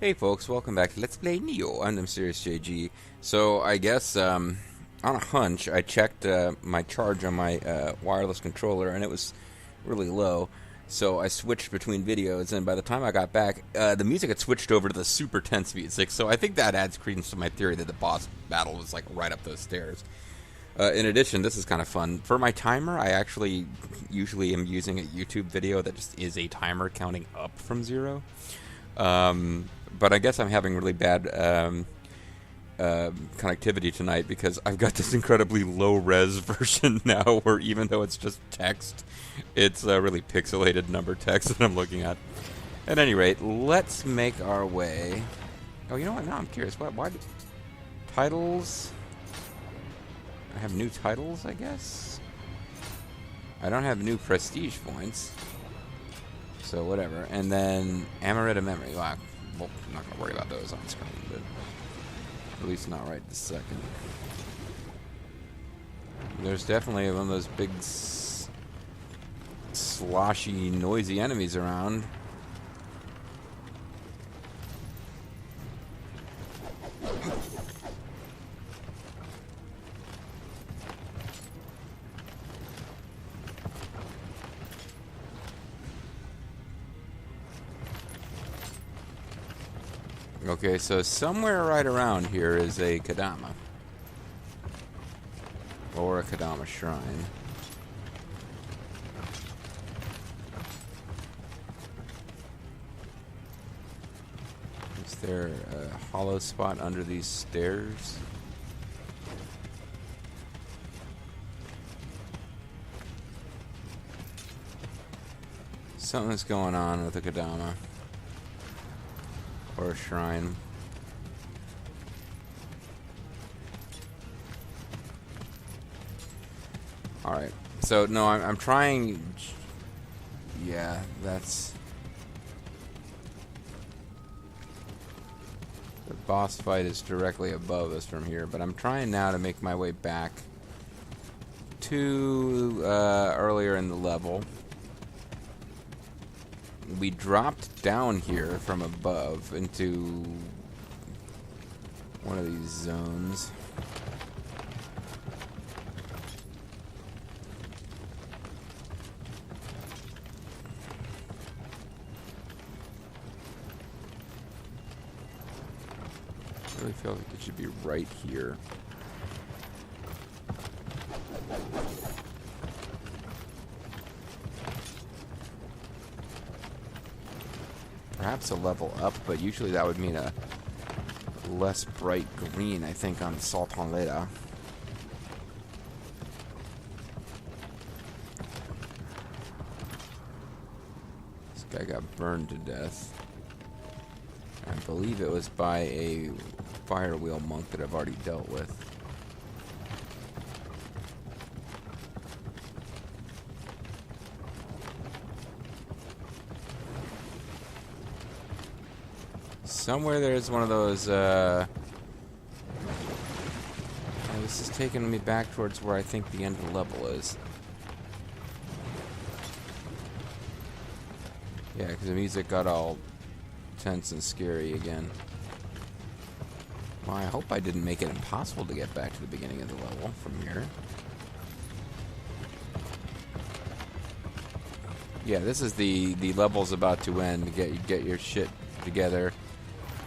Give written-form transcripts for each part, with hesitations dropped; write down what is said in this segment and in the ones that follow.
Hey folks, welcome back to Let's Play Nioh. I'm Mysterious JG. So I guess on a hunch, I checked my charge on my wireless controller, and it was really low. So I switched between videos, and by the time I got back, the music had switched over to the super tense music. So I think that adds credence to my theory that the boss battle was like right up those stairs. In addition, this is kind of fun. For my timer, I actually usually am using a YouTube video that just is a timer counting up from 0. But I guess I'm having really bad connectivity tonight because I've got this incredibly low-res version now where even though it's just text, it's really pixelated number text that I'm looking at. At any rate, let's make our way... Oh, you know what? Now I'm curious. Why titles... I have new titles, I guess? I don't have new prestige points. So whatever. And then Amarita Memory. Well, I'm not going to worry about those on screen, but at least not right this second. There's definitely one of those big sloshy, noisy enemies around. Okay, so somewhere right around here is a Kadama. Or a Kadama shrine. Is there a hollow spot under these stairs? Something's going on with the Kadama. Or a shrine. Alright. So, no, I'm trying... Yeah, that's... The boss fight is directly above us from here, but I'm trying now to make my way back to earlier in the level. We dropped down here from above into one of these zones. I really feel like it should be right here. Perhaps a level up, but usually that would mean a less bright green, I think, on Sultan Leda. This guy got burned to death. I believe it was by a fire wheel monk that I've already dealt with. Somewhere there's one of those, this is taking me back towards where I think the end of the level is. Yeah, because the music got all tense and scary again. Well, I hope I didn't make it impossible to get back to the beginning of the level from here. Yeah, this is the level's about to end. Get your shit together.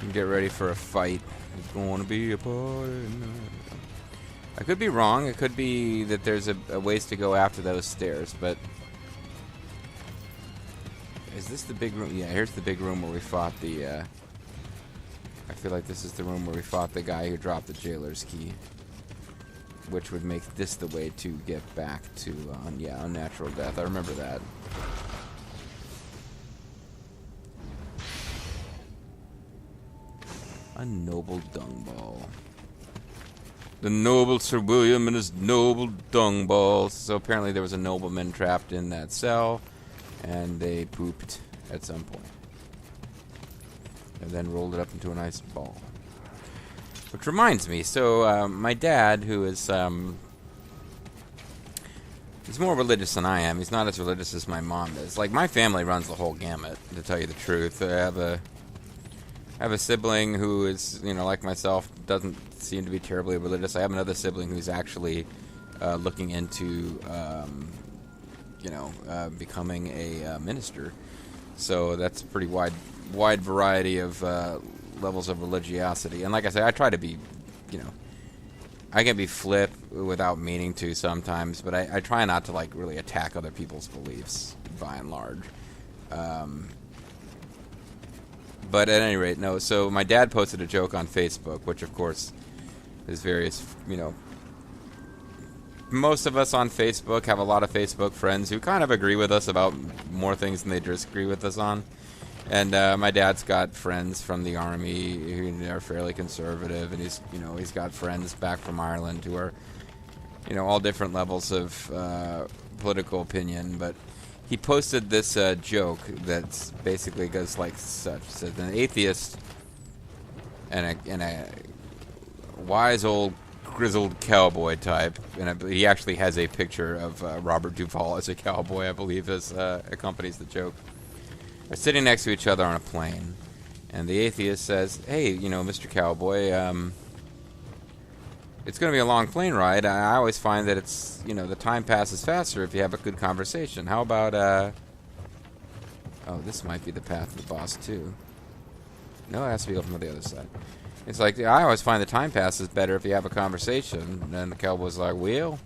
And get ready for a fight. It's going to be a party. I could be wrong. It could be that there's a ways to go after those stairs, but... Is this the big room? Yeah, here's the big room where we fought the, I feel like this is the room where we fought the guy who dropped the jailer's key. Which would make this the way to get back to, yeah, unnatural death. I remember that. A noble dung ball. The noble Sir William and his noble dung balls. So apparently there was a nobleman trapped in that cell, and they pooped at some point. And then rolled it up into a nice ball. Which reminds me, so my dad, who is, he's more religious than I am. He's not as religious as my mom is. Like, my family runs the whole gamut, to tell you the truth. I have a I have a sibling who is, like myself, doesn't seem to be terribly religious. I have another sibling who's actually looking into, becoming a minister. So that's a pretty wide variety of levels of religiosity. And like I say, I try to be, I can be flip without meaning to sometimes, but I try not to really attack other people's beliefs by and large. But at any rate, no. So my dad posted a joke on Facebook, which of course is various, most of us on Facebook have a lot of Facebook friends who kind of agree with us about more things than they disagree with us on. And my dad's got friends from the army who are fairly conservative, and he's got friends back from Ireland who are, all different levels of political opinion. But he posted this joke that basically goes like such: says an atheist and a wise old grizzled cowboy type, and he actually has a picture of Robert Duvall as a cowboy, I believe, as accompanies the joke. They're sitting next to each other on a plane, and the atheist says, "Hey, Mr. Cowboy, it's going to be a long plane ride. I always find that it's, the time passes faster if you have a good conversation. How about, oh, this might be the path of the boss, too. No, it has to be over from the other side. It's like, I always find the time passes better if you have a conversation." And then the cowboy's like, "Well,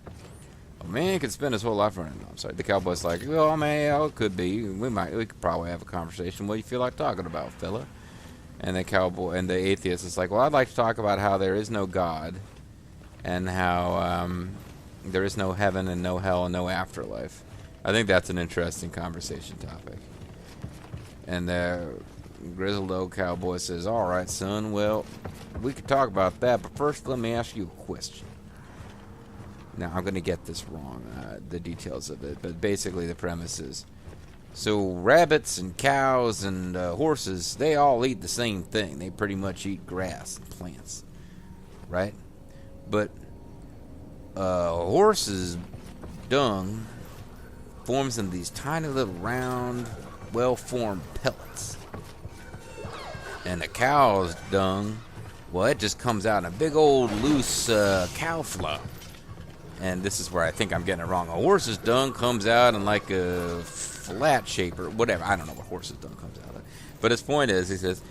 a man could spend his whole life running." No, I'm sorry. The cowboy's like, "Well, man, it could be. We could probably have a conversation. What do you feel like talking about, fella?" And the atheist is like, "Well, I'd like to talk about how there is no God, and how there is no heaven and no hell and no afterlife. I think that's an interesting conversation topic." And the grizzled old cowboy says, "All right, son. Well, we could talk about that, but first, let me ask you a question." Now, I'm going to get this wrong, the details of it, but basically the premise is, so rabbits and cows and horses, they all eat the same thing. They pretty much eat grass and plants, right? But a horse's dung forms in these tiny little round, well-formed pellets. And a cow's dung, well, it just comes out in a big old loose cow flop. And this is where I think I'm getting it wrong. A horse's dung comes out in like a flat shape or whatever. I don't know what horse's dung comes out of. But his point is, he says,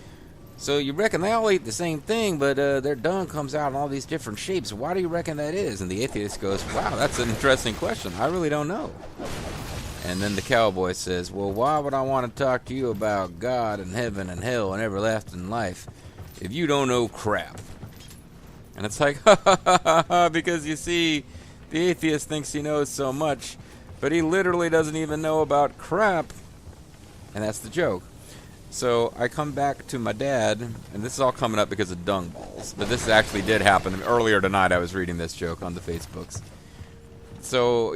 so you reckon they all eat the same thing, but their dung comes out in all these different shapes. Why do you reckon that is? And the atheist goes, "Wow, that's an interesting question. I really don't know." And then the cowboy says, "Well, why would I want to talk to you about God and heaven and hell and everlasting life if you don't know crap?" And it's like, ha ha ha ha, because you see, the atheist thinks he knows so much, but he literally doesn't even know about crap. And that's the joke. So I come back to my dad, and this is all coming up because of dung balls. But this actually did happen. Earlier tonight I was reading this joke on the Facebooks. So,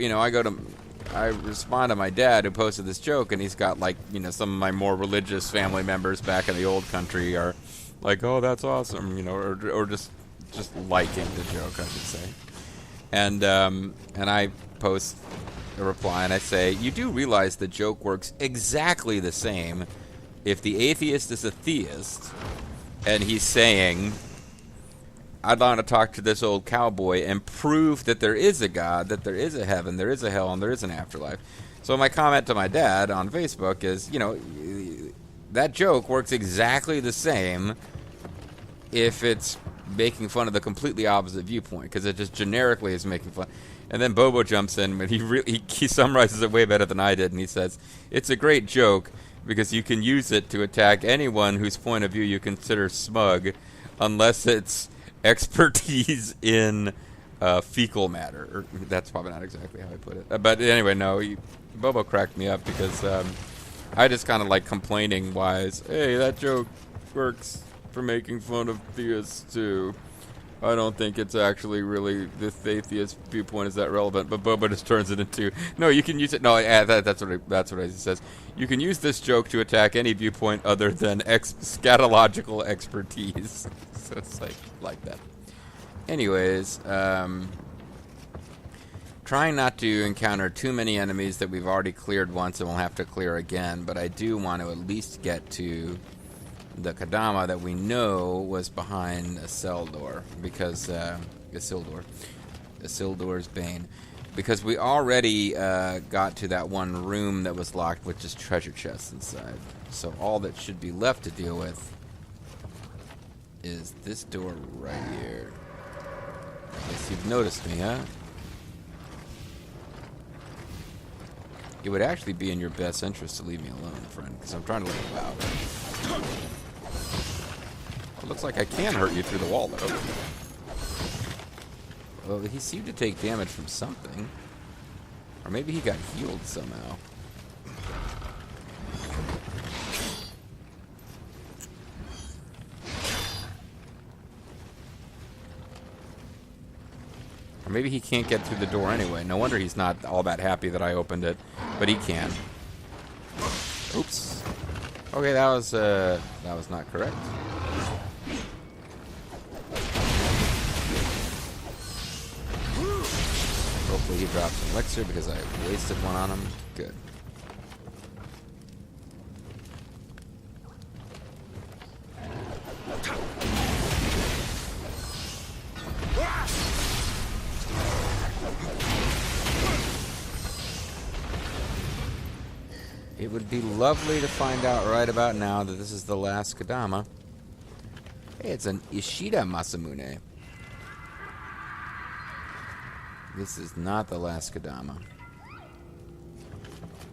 I respond to my dad who posted this joke, and he's got some of my more religious family members back in the old country are like, "Oh, that's awesome," or just liking the joke, I should say. And I post a reply, and I say, "You do realize the joke works exactly the same if the atheist is a theist, and he's saying, I'd like to talk to this old cowboy and prove that there is a God, that there is a heaven, there is a hell, and there is an afterlife." So my comment to my dad on Facebook is, that joke works exactly the same if it's making fun of the completely opposite viewpoint, because it just generically is making fun. And then Bobo jumps in, but he summarizes it way better than I did, and he says, "It's a great joke because you can use it to attack anyone whose point of view you consider smug, unless it's expertise in fecal matter." Or, that's probably not exactly how I put it. But anyway, no, Bobo cracked me up because I just kind of complaining wise, "Hey, that joke works for making fun of theists too. I don't think it's actually really the atheist viewpoint is that relevant." But Bobo just turns it into, "No, you can use it." No, that's what he says. "You can use this joke to attack any viewpoint other than scatological expertise." So it's like that. Anyways, trying not to encounter too many enemies that we've already cleared once and we'll have to clear again. But I do want to at least get to the Kadama that we know was behind a cell door, because Isildur's Bane, because we already got to that one room that was locked with just treasure chests inside. So all that should be left to deal with is this door right here. I guess you've noticed me, huh? It would actually be in your best interest to leave me alone, friend, because I'm trying to let you out. It looks like I can hurt you through the wall, though. Well, he seemed to take damage from something. Or maybe he got healed somehow. Or maybe he can't get through the door anyway. No wonder he's not all that happy that I opened it. But he can. Oops. Okay, that was not correct. Hopefully he drops an elixir because I wasted one on him. Good. It would be lovely to find out right about now that this is the last Kadama. Hey, it's an Ishida Masamune. This is not the last Kadama.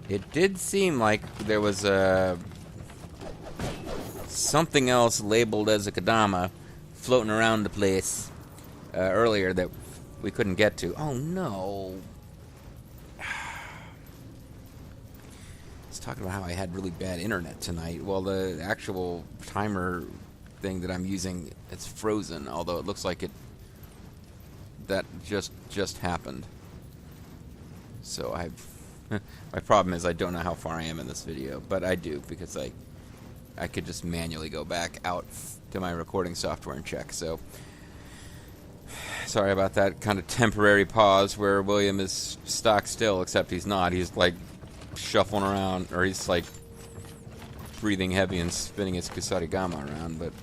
It did seem like there was something else labeled as a Kadama floating around the place earlier that we couldn't get to. Oh no. Talking about how I had really bad internet tonight. Well, the actual timer thing that I'm using, it's frozen, although it looks like that just happened. So my problem is I don't know how far I am in this video, but I do, because I could just manually go back out to my recording software and check. So sorry about that kind of temporary pause where William is stock still, except he's not. He's like shuffling around, or he's like breathing heavy and spinning his kusarigama around, but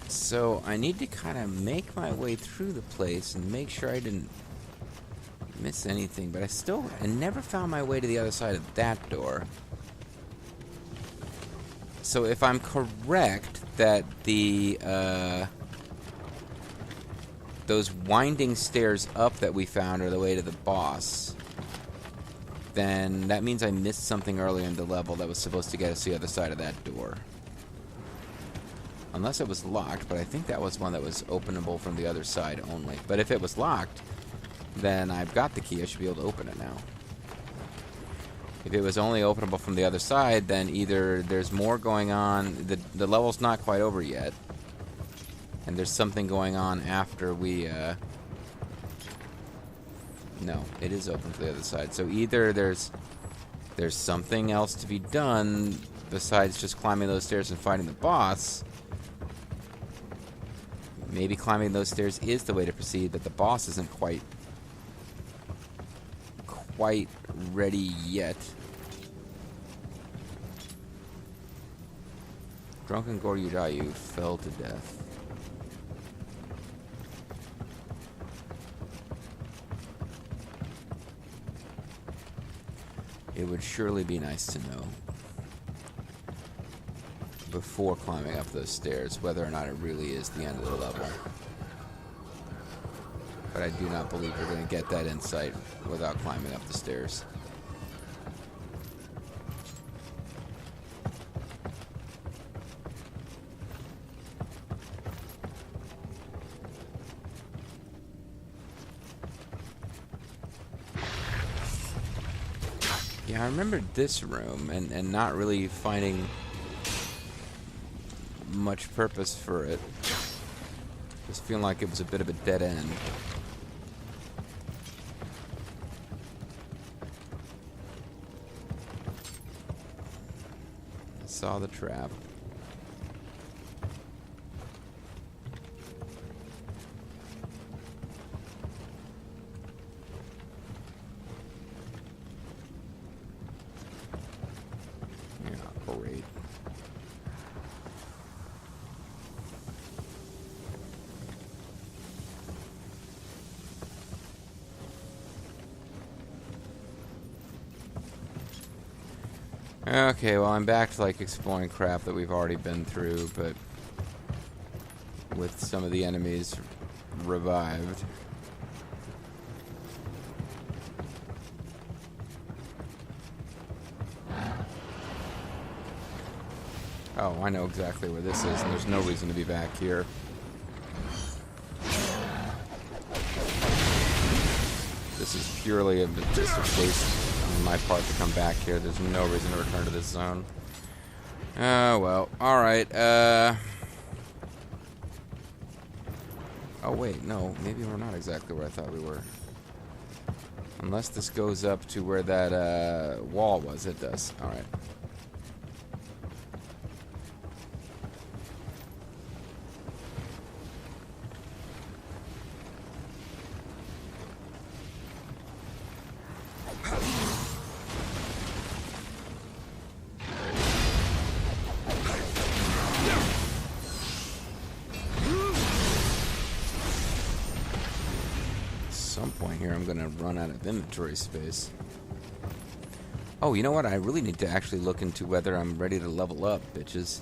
so I need to kind of make my way through the place and make sure I didn't miss anything, but I never found my way to the other side of that door. So if I'm correct that those winding stairs up that we found are the way to the boss, then that means I missed something earlier in the level that was supposed to get us to the other side of that door. Unless it was locked, but I think that was one that was openable from the other side only. But if it was locked, then I've got the key. I should be able to open it now. If it was only openable from the other side, then either there's more going on. The level's not quite over yet, and there's something going on after we... No, it is open for the other side. So either there's something else to be done besides just climbing those stairs and fighting the boss. Maybe climbing those stairs is the way to proceed, but the boss isn't quite ready yet. Drunken Goryudayu fell to death. It would surely be nice to know before climbing up those stairs whether or not it really is the end of the level. But I do not believe we're going to get that insight without climbing up the stairs. Yeah, I remember this room and not really finding much purpose for it. Just feeling like it was a bit of a dead end. Saw the trap. Yeah, great. Okay, well, I'm back to, like, exploring crap that we've already been through, but with some of the enemies revived. Oh, I know exactly where this is, and there's no reason to be back here. This is purely just a waste on my part to come back here. There's no reason to return to this zone. Well, alright, oh, wait, no, maybe we're not exactly where I thought we were. Unless this goes up to where that, wall was. It does. Alright. Some point here I'm gonna run out of inventory space. Oh, you know what? I really need to actually look into whether I'm ready to level up, bitches.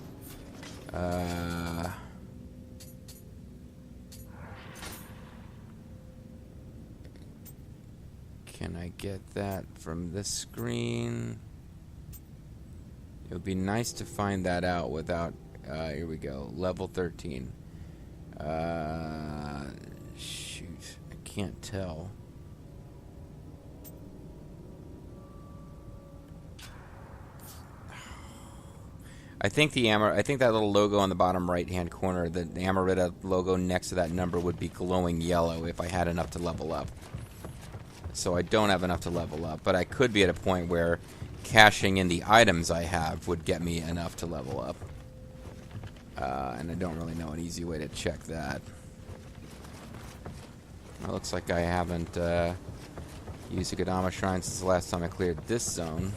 Can I get that from this screen? It would be nice to find that out without... here we go. Level 13. Shoot. I can't tell. I think that little logo on the bottom right-hand corner, the Amarita logo next to that number would be glowing yellow if I had enough to level up. So I don't have enough to level up, but I could be at a point where cashing in the items I have would get me enough to level up. And I don't really know an easy way to check that. It looks like I haven't used the Kodama Shrine since the last time I cleared this zone.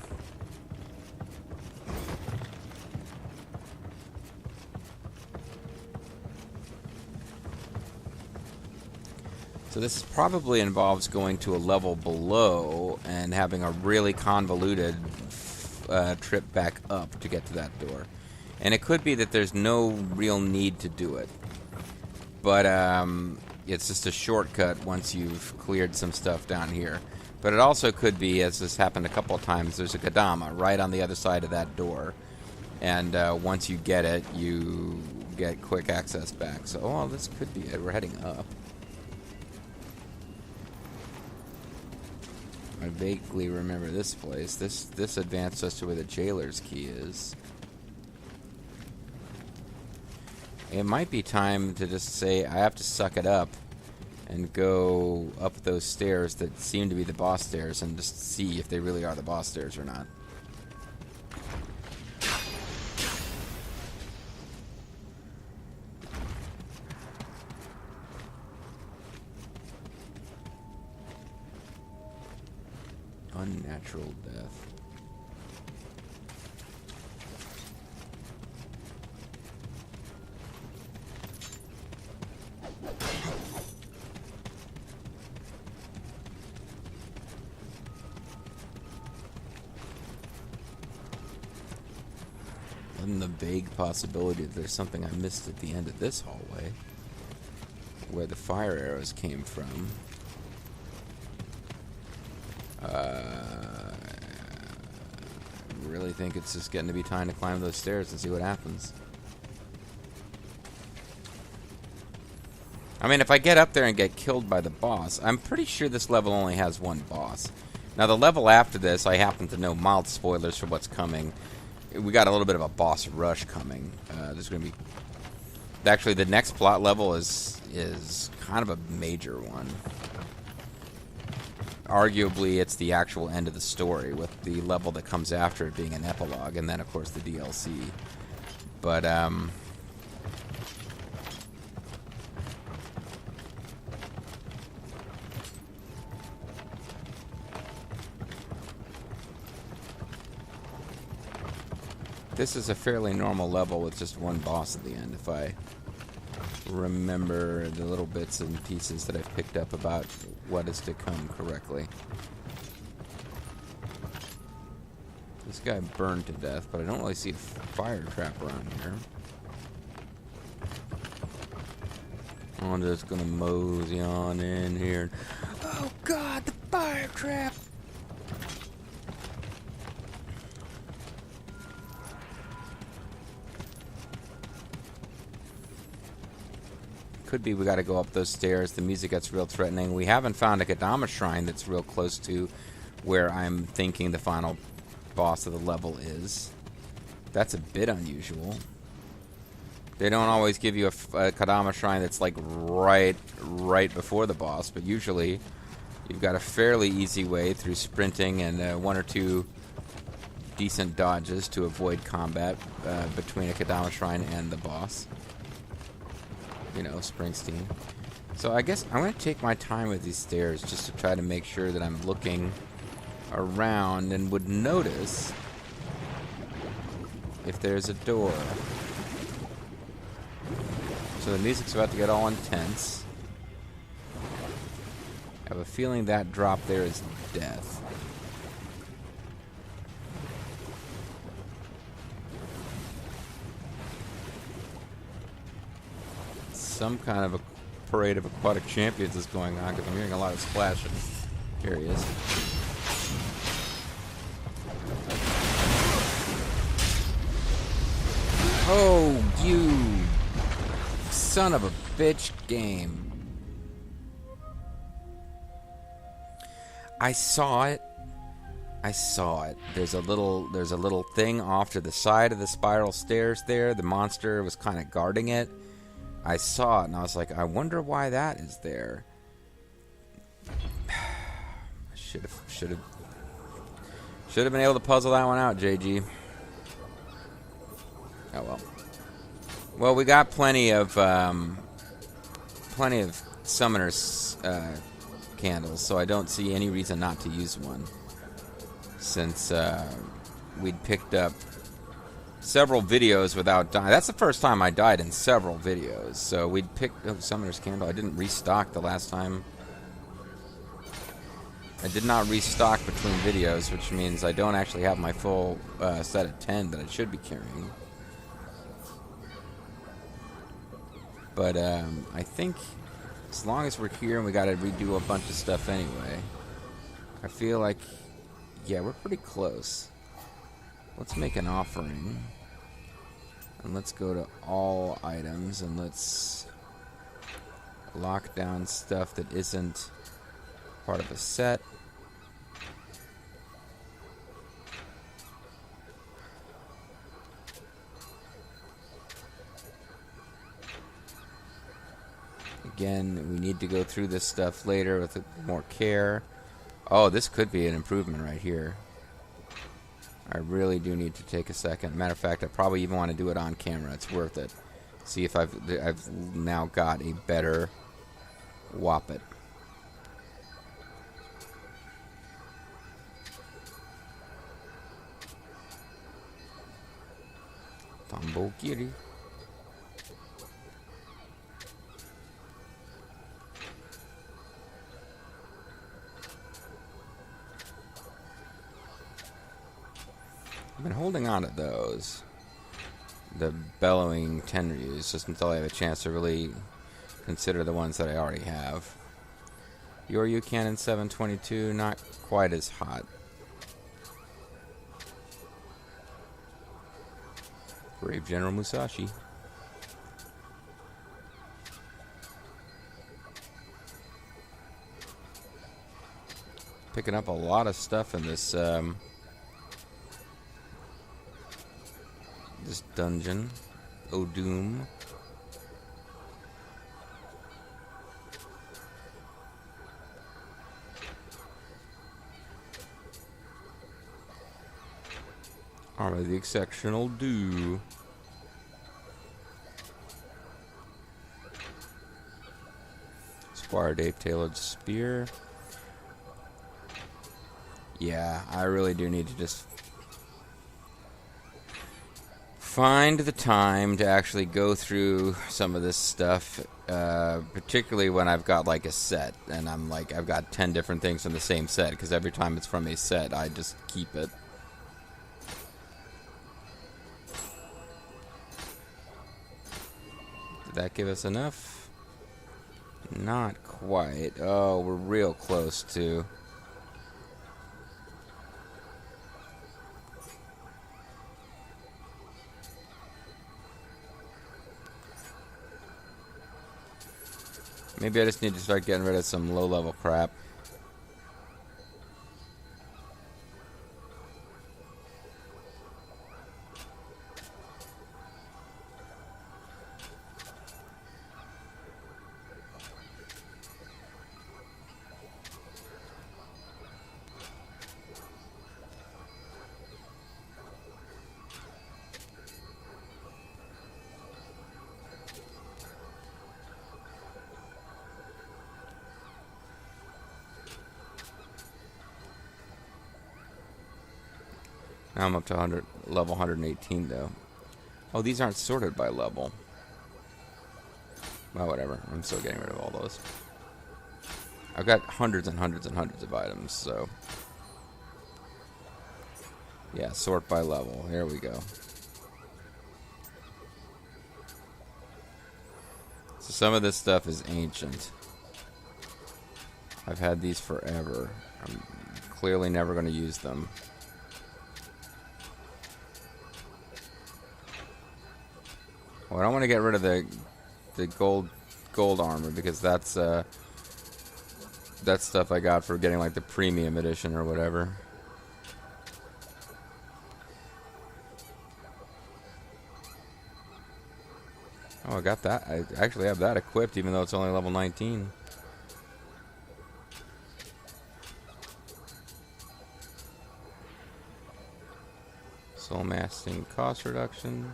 So this probably involves going to a level below and having a really convoluted trip back up to get to that door. And it could be that there's no real need to do it. But it's just a shortcut once you've cleared some stuff down here. But it also could be, as this happened a couple of times, there's a Kodama right on the other side of that door. And once you get it, you get quick access back. So, oh, this could be it. We're heading up. I vaguely remember this place. This advanced us to where the jailer's key is. It might be time to just say I have to suck it up and go up those stairs that seem to be the boss stairs and just see if they really are the boss stairs or not. Unnatural death. And the vague possibility that there's something I missed at the end of this hallway, where the fire arrows came from. I really think it's just getting to be time to climb those stairs and see what happens. I mean, if I get up there and get killed by the boss, I'm pretty sure this level only has one boss. Now, the level after this, I happen to know mild spoilers for what's coming. We got a little bit of a boss rush coming. There's going to be... Actually, the next plot level is kind of a major one. arguably it's the actual end of the story, with the level that comes after it being an epilogue, and then of course the DLC. But this is a fairly normal level with just one boss at the end, if I remember the little bits and pieces that I've picked up about what is to come correctly. This guy burned to death, but I don't really see a fire trap around here. I'm just gonna mosey on in here. Oh god, the fire trap! Could be we gotta go up those stairs. The music gets real threatening. We haven't found a Kadama shrine that's real close to where I'm thinking the final boss of the level is. That's a bit unusual. They don't always give you a Kadama shrine that's like right before the boss, but usually you've got a fairly easy way through sprinting and one or two decent dodges to avoid combat between a Kadama shrine and the boss. You know, Springsteen. So I guess I'm going to take my time with these stairs just to try to make sure that I'm looking around and would notice if there's a door. So the music's about to get all intense. I have a feeling that drop there is death. Some kind of a parade of aquatic champions is going on because I'm hearing a lot of splashing. Here he is. Oh, you son of a bitch game. I saw it. There's a little thing off to the side of the spiral stairs there. The monster was kind of guarding it. I saw it and I was like, I wonder why that is there. Should have been able to puzzle that one out, JG. Oh well. Well, we got plenty of summoner's candles, so I don't see any reason not to use one. Since we'd picked up several videos without dying. That's the first time I died in several videos. So we'd picked up Summoner's Candle. I didn't restock the last time. I did not restock between videos, which means I don't actually have my full set of 10 that I should be carrying. But I think as long as we're here and we got to redo a bunch of stuff anyway, I feel like, yeah, we're pretty close. Let's make an offering. And let's go to all items and let's lock down stuff that isn't part of a set. Again, we need to go through this stuff later with more care. Oh, this could be an improvement right here. I really do need to take a second. Matter of fact, I probably even want to do it on camera. It's worth it. See if I've now got a better Whoppet. Tombo Kiri. I've been holding on to those, the bellowing Tenryus, just until I have a chance to really consider the ones that I already have. Yoryu Cannon 722, not quite as hot. Brave General Musashi. Picking up a lot of stuff in this this dungeon. O'Doom. Armor the exceptional do. Squire Dave tailored spear. Yeah, I really do need to just find the time to actually go through some of this stuff, particularly when I've got like a set and I'm like, I've got 10 different things from the same set, because every time it's from a set, I just keep it. Did that give us enough? Not quite. Oh, we're real close to. Maybe I just need to start getting rid of some low-level crap. Now I'm up to level 118, though. Oh, these aren't sorted by level. Well, whatever. I'm still getting rid of all those. I've got hundreds and hundreds and hundreds of items, so... yeah, sort by level. Here we go. So some of this stuff is ancient. I've had these forever. I'm clearly never going to use them. Well, I don't want to get rid of the gold armor, because that's stuff I got for getting like the premium edition or whatever. Oh, I got that. I actually have that equipped, even though it's only level 19. Soul masking cost reduction.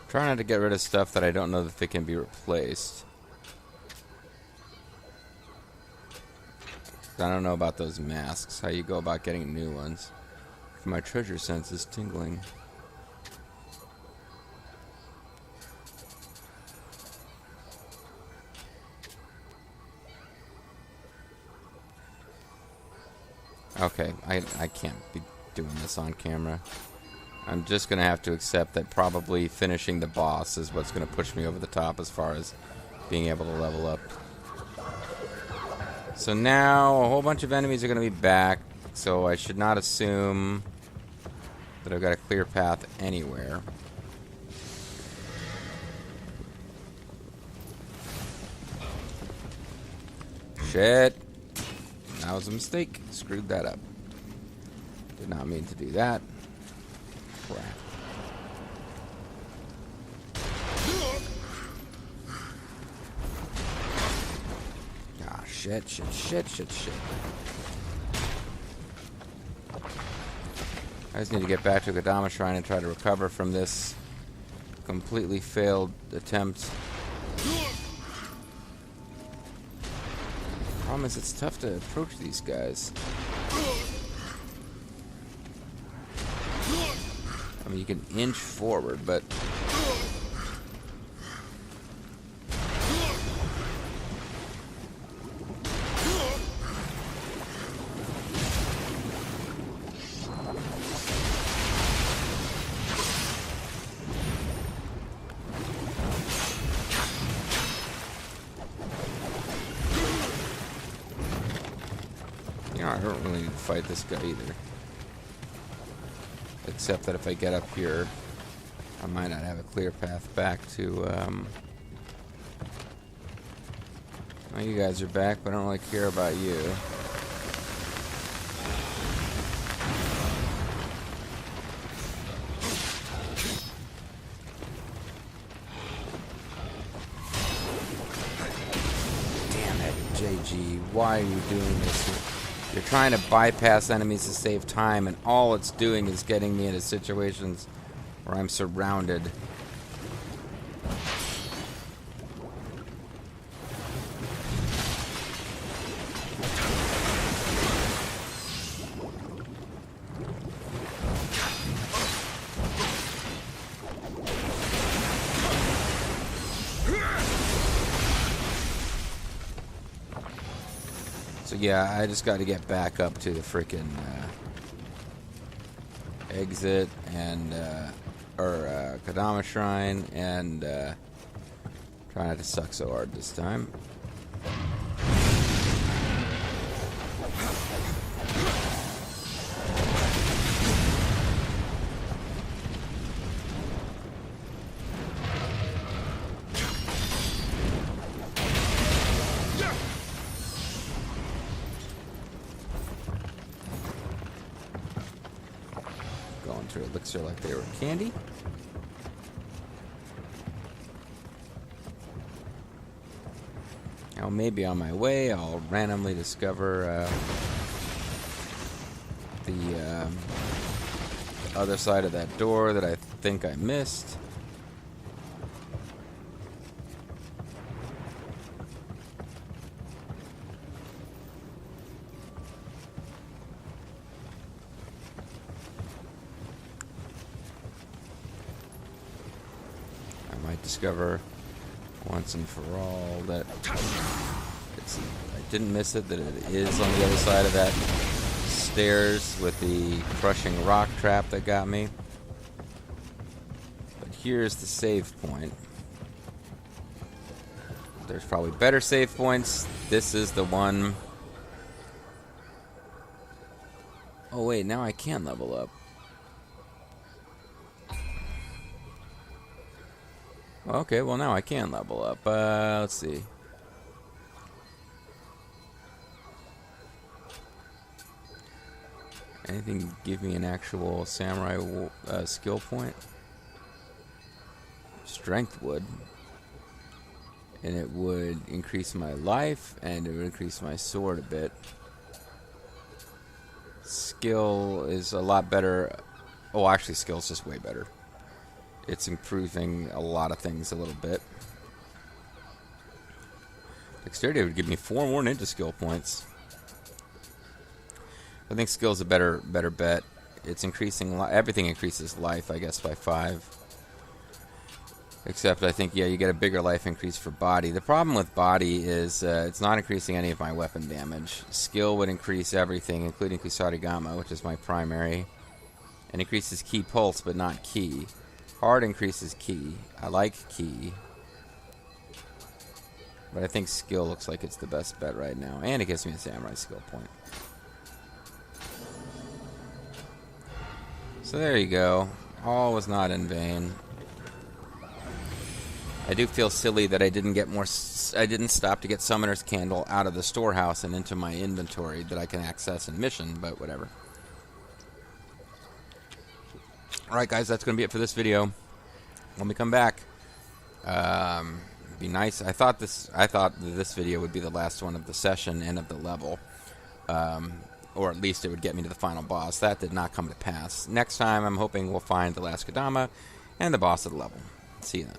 Trying not to get rid of stuff that I don't know that they can be replaced. I don't know about those masks, how you go about getting new ones. My treasure sense is tingling. Okay, I can't be doing this on camera. I'm just going to have to accept that probably finishing the boss is what's going to push me over the top as far as being able to level up. So now a whole bunch of enemies are going to be back, so I should not assume that I've got a clear path anywhere. Shit. That was a mistake. Screwed that up. Did not mean to do that. Crap. Ah, shit. I just need to get back to the Kodama Shrine and try to recover from this completely failed attempt. Problem is, it's tough to approach these guys. I mean, you can inch forward, but... you know, I don't really need to fight this guy either. Except that if I get up here, I might not have a clear path back to Well, you guys are back, but I don't really care about you. Damn it, JG. Why are you doing this? You're trying to bypass enemies to save time, and all it's doing is getting me into situations where I'm surrounded. So yeah, I just got to get back up to the freaking exit and Kadama Shrine and try not to suck so hard this time. Going through elixir like they were candy. Now maybe on my way I'll randomly discover the other side of that door that I think I missed. Discover once and for all that I didn't miss it, that it is on the other side of that stairs with the crushing rock trap that got me. But here's the save point. There's probably better save points. This is the one. Oh wait, now I can level up. Okay, well now I can level up. Let's see. Anything give me an actual samurai skill point? Strength would. And it would increase my life, and it would increase my sword a bit. Skill is a lot better. Oh, actually, skill is just way better. It's improving a lot of things a little bit. Dexterity would give me 4 more ninja skill points. I think skill is a better bet. It's increasing. Everything increases life, I guess, by 5. Except I think, yeah, you get a bigger life increase for body. The problem with body is it's not increasing any of my weapon damage. Skill would increase everything, including Kusarigama, which is my primary. And increases ki pulse, but not ki. Hard increases ki. I like ki. But I think skill looks like it's the best bet right now. And it gives me a samurai skill point. So there you go. All was not in vain. I do feel silly that I didn't get more. I didn't stop to get Summoner's Candle out of the storehouse and into my inventory that I can access in mission, but whatever. Alright guys, that's going to be it for this video. When we come back, it'd be nice. I thought that this video would be the last one of the session and of the level. Or at least it would get me to the final boss. That did not come to pass. Next time, I'm hoping we'll find the last Kadama and the boss of the level. See you then.